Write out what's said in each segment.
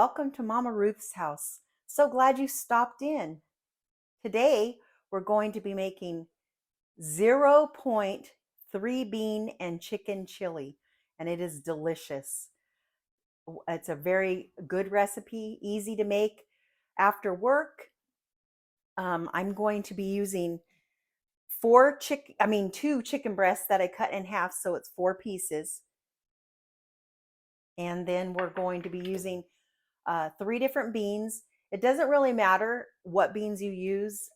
welcome to Mama Ruth's house. So glad you stopped in. Today, we're going to be making 0.3 bean and chicken chili, and it is delicious. It's a very good recipe, easy to make after work. I'm going to be using two chicken breasts that I cut in half, so it's 4 pieces. And then we're going to be using 3 different beans. It doesn't really matter what beans you use,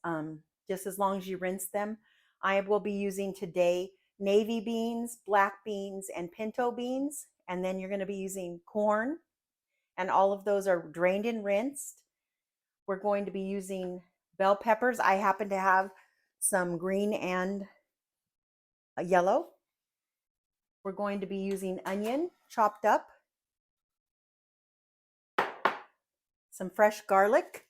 just as long as you rinse them. I will be using today navy beans, black beans, and pinto beans. And then you're going to be using corn, and all of those are drained and rinsed. We're going to be using bell peppers. I happen to have some green and yellow. We're going to be using onion chopped up, some fresh garlic,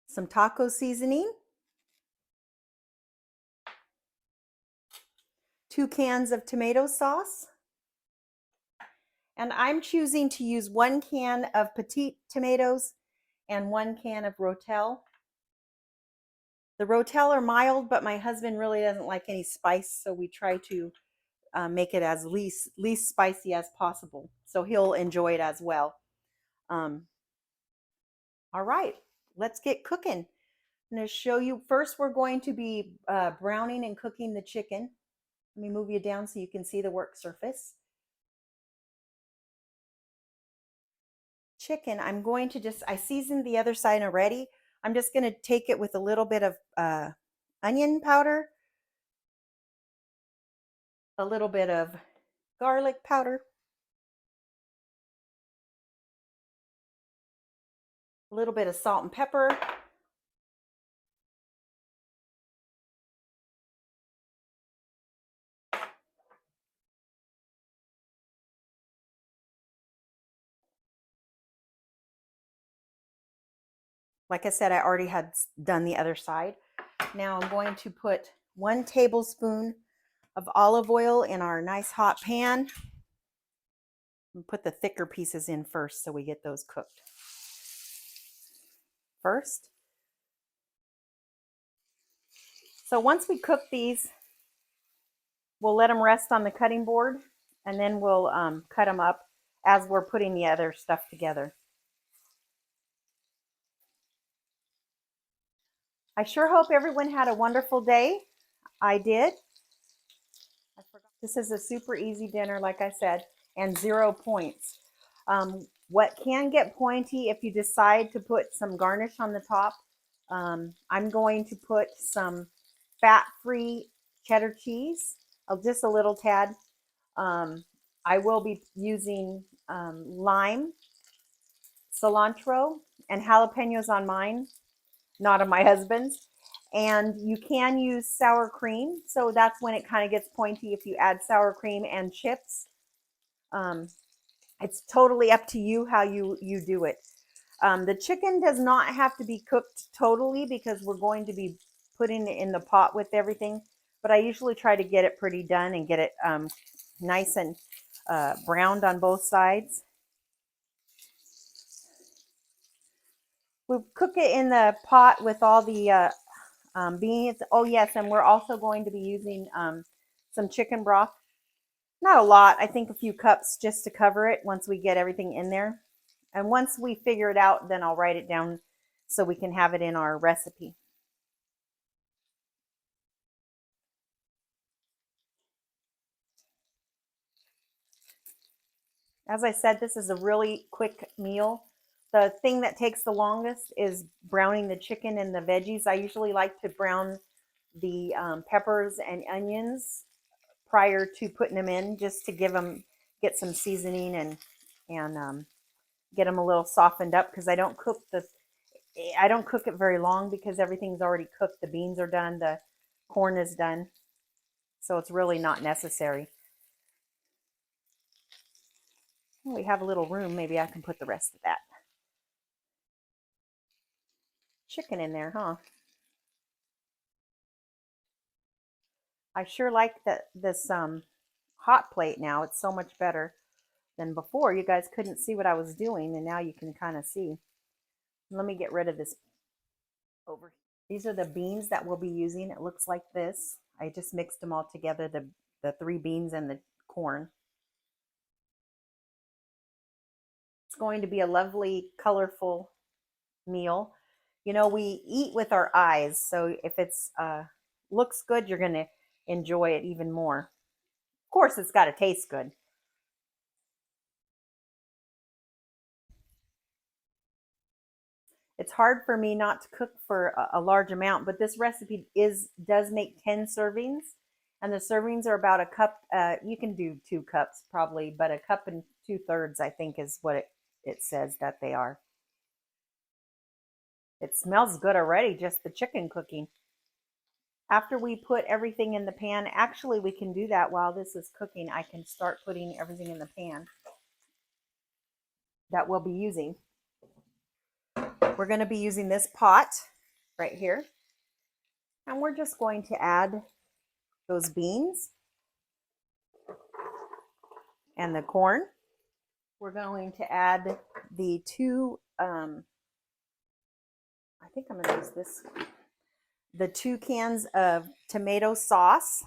some taco seasoning, 2 cans of tomato sauce, and I'm choosing to use 1 can of petite tomatoes and 1 can of Rotel. The Rotel are mild, but my husband really doesn't like any spice, so we try to make it as least spicy as possible, so he'll enjoy it as well. All right, let's get cooking. I'm going to show you first. We're going to be browning and cooking the chicken. Let me move you down so you can see the work surface. Chicken, I'm going to I seasoned the other side already. I'm just going to take it with a little bit of onion powder, a little bit of garlic powder, a little bit of salt and pepper, like I said, I already had done the other side. Now I'm going to put 1 tablespoon of olive oil in our nice hot pan and put the thicker pieces in first so we get those cooked first. So once we cook these, we'll let them rest on the cutting board, and then we'll cut them up as we're putting the other stuff together. I sure hope everyone had a wonderful day. I did. This is a super easy dinner, like I said, and 0 points. What can get pointy if you decide to put some garnish on the top, I'm going to put some fat-free cheddar cheese, just a little tad. I will be using lime, cilantro, and jalapenos on mine, not on my husband's. And you can use sour cream, so that's when it kind of gets pointy if you add sour cream and chips. It's totally up to you how you do it. The chicken does not have to be cooked totally because we're going to be putting it in the pot with everything, but I usually try to get it pretty done and get it nice and browned on both sides. We'll cook it in the pot with all the beans. Oh yes, and we're also going to be using some chicken broth. Not a lot, I think a few cups just to cover it once we get everything in there. And once we figure it out, then I'll write it down so we can have it in our recipe. As I said, this is a really quick meal. The thing that takes the longest is browning the chicken and the veggies. I usually like to brown the peppers and onions prior to putting them in, just to get some seasoning and get them a little softened up, because I don't cook it very long because everything's already cooked. The beans are done, the corn is done, so it's really not necessary. We have a little room, maybe I can put the rest of that chicken in there, huh? I sure like this hot plate now. It's so much better. than before. You guys couldn't see what I was doing, and now you can kind of see. Let me get rid of this over. These are the beans that we'll be using. It looks like this. I just mixed them all together, the 3 beans and the corn. It's going to be a lovely, colorful meal. You know, we eat with our eyes, so if it's looks good, you're going to enjoy it even more. Of course, it's got to taste good. It's hard for me not to cook for a large amount, but this recipe does make 10 servings, and the servings are about a cup. You can do 2 cups probably, but a cup and 2/3, I think, is what it says that they are. It smells good already, just the chicken cooking. After we put everything in the pan, actually we can do that while this is cooking. I can start putting everything in the pan that we'll be using. We're going to be using this pot right here. And we're just going to add those beans and the corn. We're going to add the 2, I think I'm going to use this, the 2 cans of tomato sauce.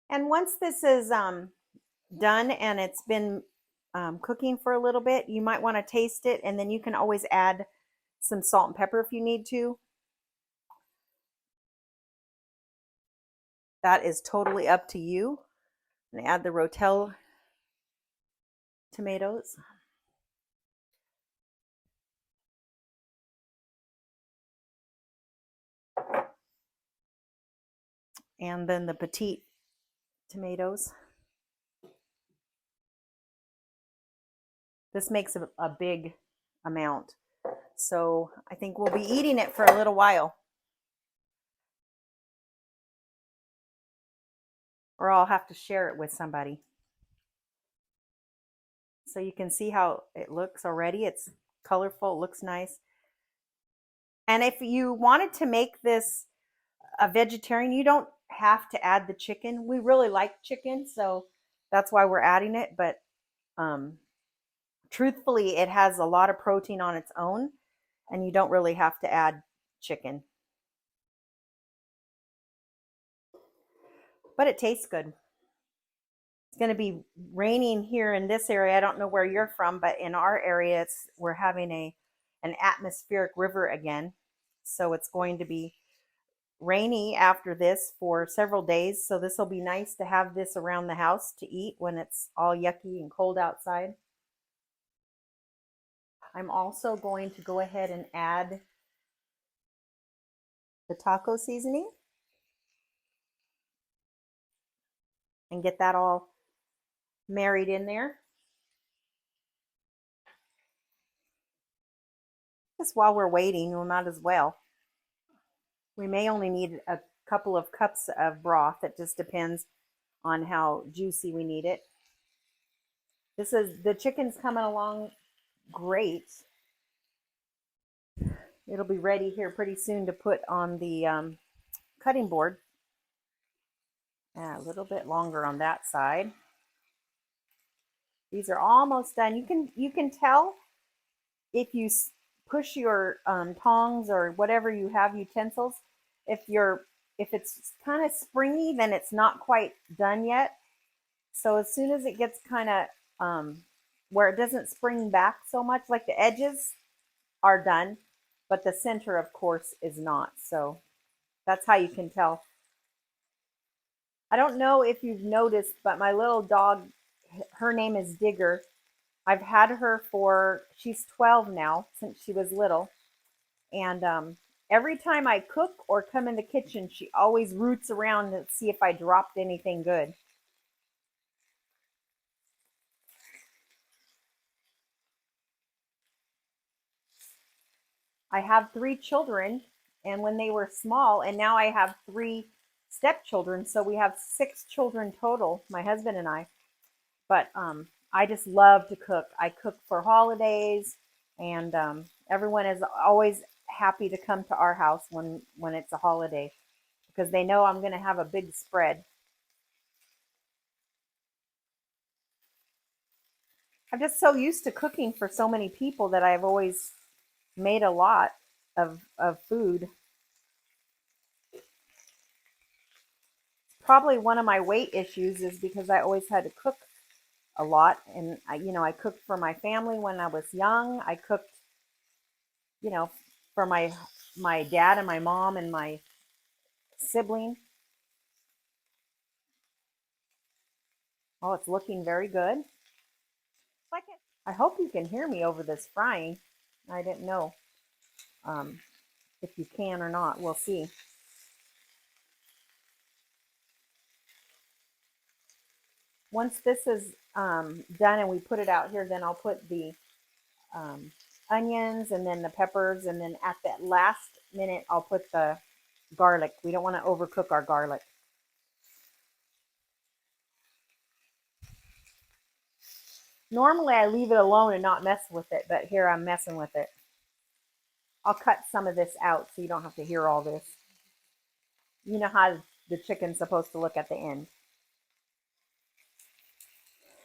And once this is done and it's been cooking for a little bit, you might want to taste it, and then you can always add some salt and pepper if you need to. That is totally up to you. And add the Rotel tomatoes. And then the petite tomatoes. This makes a big amount. So I think we'll be eating it for a little while. Or I'll have to share it with somebody. So you can see how it looks already. It's colorful, it looks nice. And if you wanted to make this a vegetarian, you don't have to add the chicken. We really like chicken, so that's why we're adding it. But truthfully, it has a lot of protein on its own, and you don't really have to add chicken. But it tastes good. It's going to be raining here in this area. I don't know where you're from, but in our area, we're having an atmospheric river again. So it's going to be rainy after this for several days. So this will be nice to have this around the house to eat when it's all yucky and cold outside. I'm also going to go ahead and add the taco seasoning and get that all married in there. Just while we're waiting, we might as well. We may only need a couple of cups of broth. It just depends on how juicy we need it. The chicken's coming along great. It'll be ready here pretty soon to put on the cutting board. A little bit longer on that side. These are almost done. You can tell if you push your tongs or whatever you have utensils. If it's kind of springy, then it's not quite done yet. So as soon as it gets kind of where it doesn't spring back so much, like the edges are done, but the center, of course, is not. So that's how you can tell. I don't know if you've noticed, but my little dog, her name is Digger. I've had her she's 12 now, since she was little. And every time I cook or come in the kitchen, she always roots around to see if I dropped anything good. I have 3 children, and when they were small, and now I have 3 stepchildren, so we have 6 children total, my husband and I. But I just love to cook. I cook for holidays, and everyone is always happy to come to our house when it's a holiday, because they know I'm going to have a big spread. I'm just so used to cooking for so many people that I've always made a lot of food. Probably one of my weight issues is because I always had to cook a lot. And I cooked for my family when I was young. I cooked, you know, for my dad and my mom and my sibling. Oh, it's looking very good. I hope you can hear me over this frying. I didn't know um, if you can or not. We'll see. Once this is done and we put it out here, then I'll put the um, onions and then the peppers, and then at that last minute I'll put the garlic. We don't want to overcook our garlic. Normally I leave it alone and not mess with it, but here I'm messing with it. I'll cut some of this out so you don't have to hear all this. You know how the chicken's supposed to look at the end.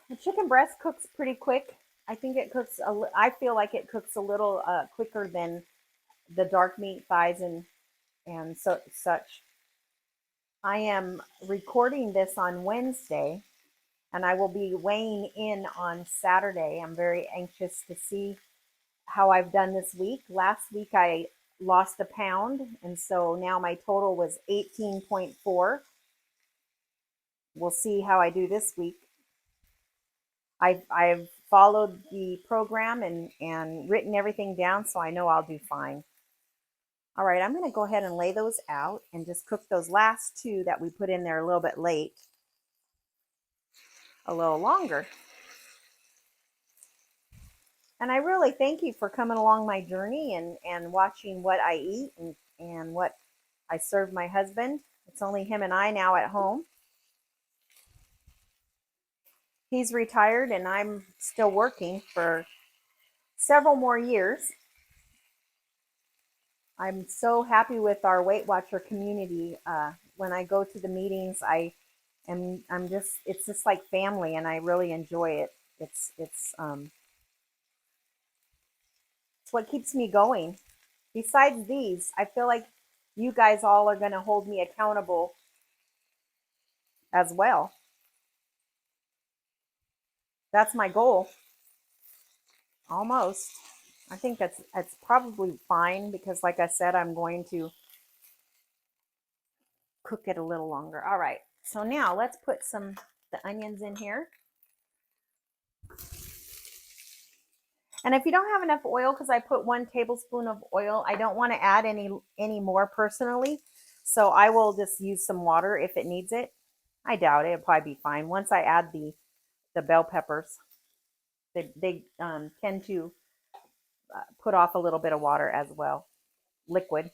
The chicken breast cooks pretty quick. I think it cooks. I feel like it cooks a little quicker than the dark meat thighs and such. I am recording this on Wednesday, and I will be weighing in on Saturday. I'm very anxious to see how I've done this week. Last week I lost a pound, and so now my total was 18.4. We'll see how I do this week. I've followed the program and written everything down, so I know I'll do fine. All right, I'm going to go ahead and lay those out and just cook those last two that we put in there a little bit late a little longer. And I really thank you for coming along my journey and watching what I eat and what I serve my husband. It's only him and I now at home. He's retired and I'm still working for several more years. I'm so happy with our Weight Watcher community. When I go to the meetings, it's just like family, and I really enjoy it. It's what keeps me going. Besides these, I feel like you guys all are going to hold me accountable as well. That's my goal. Almost. I think that's probably fine because, like I said, I'm going to cook it a little longer. All right. So now let's put the onions in here. And if you don't have enough oil, because I put 1 tablespoon of oil, I don't want to add any more personally. So I will just use some water if it needs it. I doubt it. It'll probably be fine. Once I add the bell peppers, they tend to put off a little bit of water as well, liquid.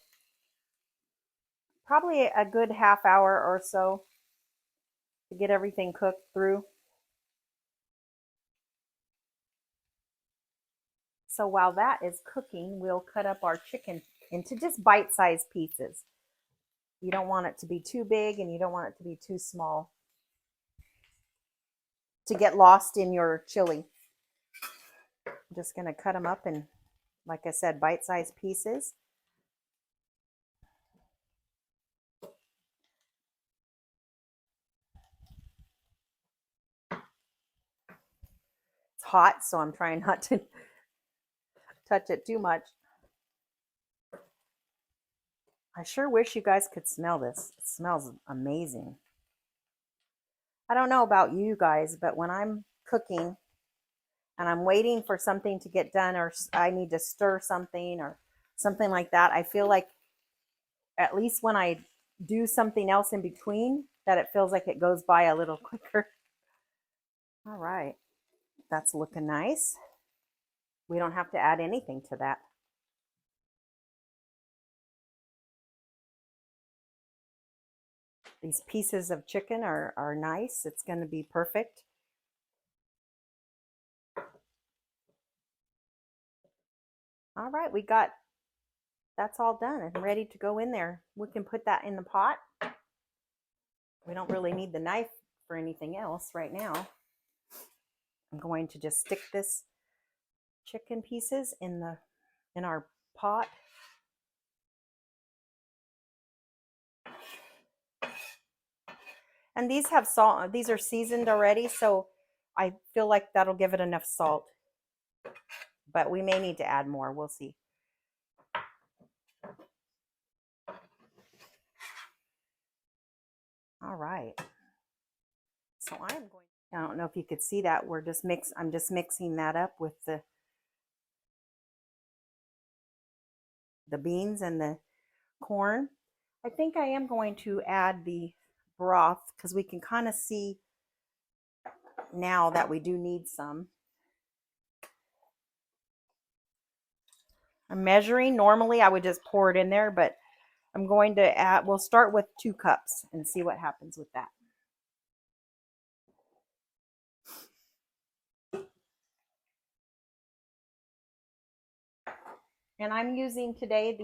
Probably a good half hour or so to get everything cooked through. So while that is cooking, we'll cut up our chicken into just bite-sized pieces. You don't want it to be too big and you don't want it to be too small to get lost in your chili. I'm just going to cut them up in, like I said, bite-sized pieces. It's hot, so I'm trying not to touch it too much. I sure wish you guys could smell this. It smells amazing. I don't know about you guys, but when I'm cooking and I'm waiting for something to get done, or I need to stir something or something like that, I feel like at least when I do something else in between, that it feels like it goes by a little quicker. All right, that's looking nice. We don't have to add anything to that. These pieces of chicken are nice. It's going to be perfect. All right, that's all done and ready to go in there. We can put that in the pot. We don't really need the knife for anything else right now. I'm going to just stick this chicken pieces in our pot. And these have salt. These are seasoned already, so I feel like that'll give it enough salt. But we may need to add more. We'll see. All right. So I don't know if you could see that. I'm just mixing that up with the beans and the corn. I think I am going to add the broth because we can kind of see now that we do need some. I'm measuring. Normally I would just pour it in there, but I'm going to add, we'll start with 2 cups and see what happens with that. And I'm using today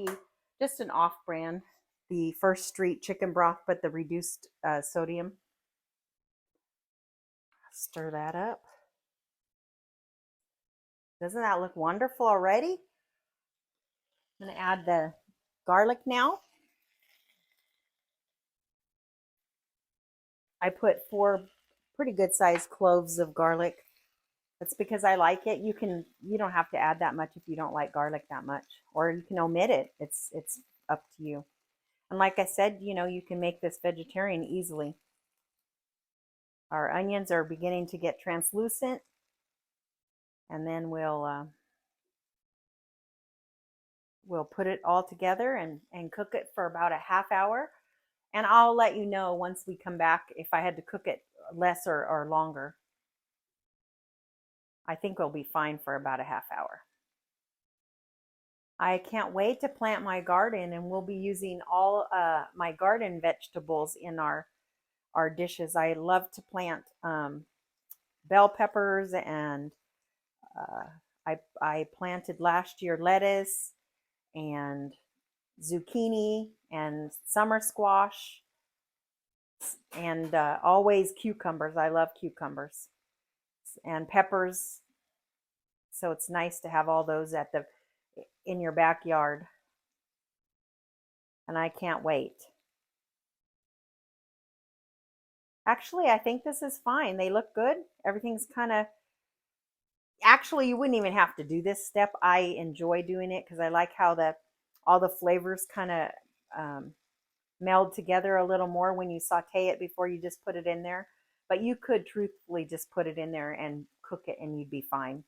just an off-brand, the First Street chicken broth, but the reduced sodium. Stir that up. Doesn't that look wonderful already? I'm going to add the garlic now. I put 4 pretty good sized cloves of garlic. That's because I like it. You don't have to add that much if you don't like garlic that much, or you can omit it. It's up to you. And like I said, you can make this vegetarian easily. Our onions are beginning to get translucent, and then we'll put it all together and cook it for about a half hour. And I'll let you know once we come back if I had to cook it less or longer. I think we'll be fine for about a half hour. I can't wait to plant my garden, and we'll be using all my garden vegetables in our dishes. I love to plant bell peppers, and I planted last year lettuce and zucchini and summer squash, and always cucumbers. I love cucumbers and peppers. So it's nice to have all those in your backyard. And I can't wait. Actually, I think this is fine. They look good. Everything's actually, you wouldn't even have to do this step. I enjoy doing it because I like how all the flavors kind of meld together a little more when you saute it before you just put it in there. But you could truthfully just put it in there and cook it and you'd be fine.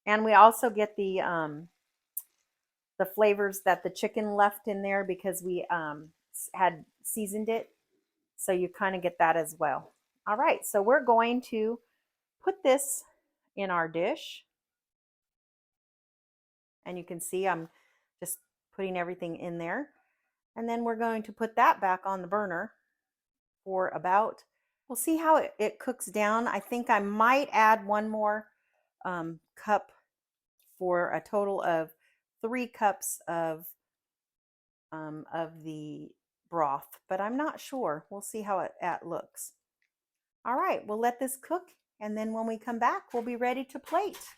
And we also get the flavors that the chicken left in there because we had seasoned it. So you kind of get that as well. All right, so we're going to put this in our dish. And you can see I'm just putting everything in there. And then we're going to put that back on the burner for we'll see how it cooks down. I think I might add 1 more cup for a total of 3 cups of the broth, but I'm not sure. We'll see how it looks. All right, we'll let this cook, and then when we come back, we'll be ready to plate.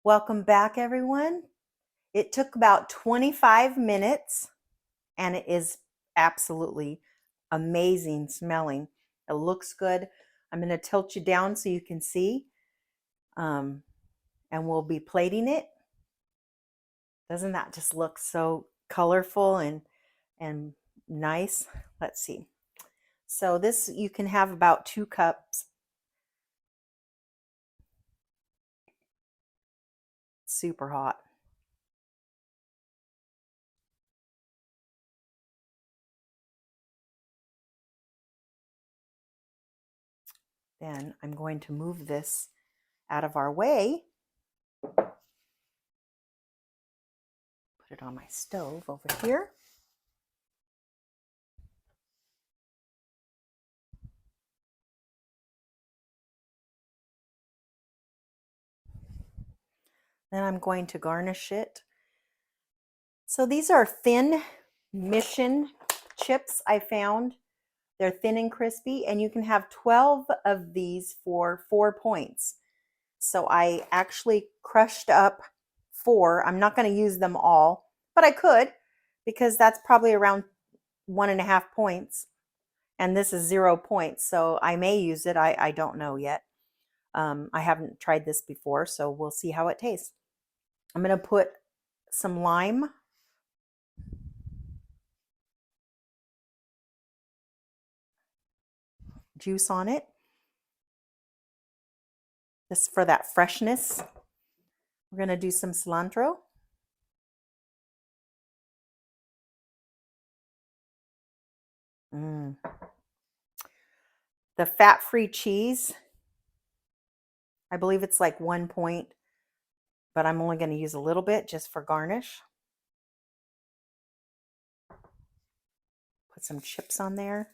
Welcome back, everyone. It took about 25 minutes, and it is absolutely amazing smelling. It looks good. I'm going to tilt you down so you can see, and we'll be plating it. Doesn't that just look so colorful and nice? Let's see. So this, you can have about 2 cups. Super hot. Then I'm going to move this out of our way. Put it on my stove over here. Then I'm going to garnish it. So these are thin Mission chips I found. They're thin and crispy, and you can have 12 of these for 4 points. So I actually crushed up 4. I'm not going to use them all, but I could, because that's probably around 1.5 points. And this is 0 points. So I may use it. I don't know yet. I haven't tried this before, so we'll see how it tastes. I'm going to put some lime juice on it. Just for that freshness. We're going to do some cilantro. The fat-free cheese, I believe it's like 1 point, but I'm only going to use a little bit just for garnish. Put some chips on there.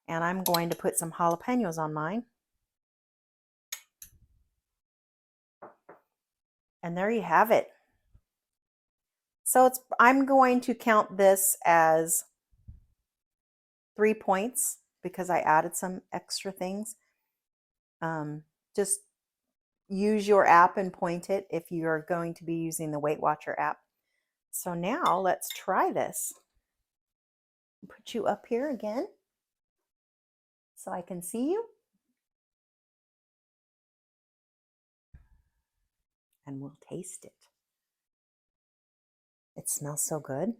And I'm going to put some jalapenos on mine. And there you have it. So I'm going to count this as 3 points because I added some extra things. Just use your app and point it if you're going to be using the Weight Watcher app. So now let's try this. Put you up here again so I can see you. And we'll taste it. It smells so good.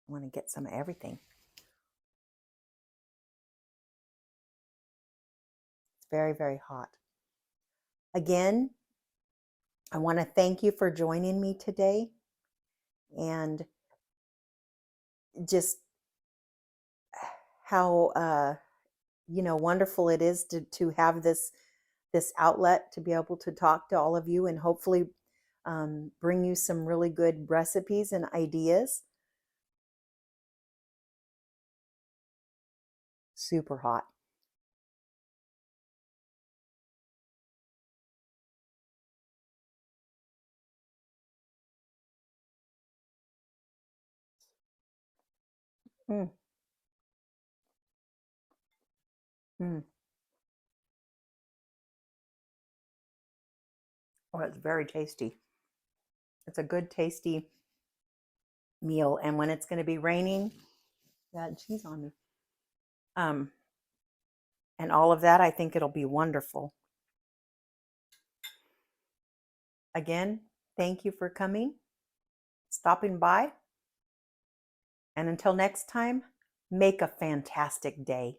I want to get some of everything. It's very, very hot. Again, I want to thank you for joining me today, and just how wonderful it is to have this outlet to be able to talk to all of you and hopefully bring you some really good recipes and ideas. Super hot. Mm. Mm. Oh, it's very tasty. It's a good, tasty meal. And when it's going to be raining, that cheese on me. And all of that, I think it'll be wonderful. Again, thank you for coming, stopping by. And until next time, make a fantastic day.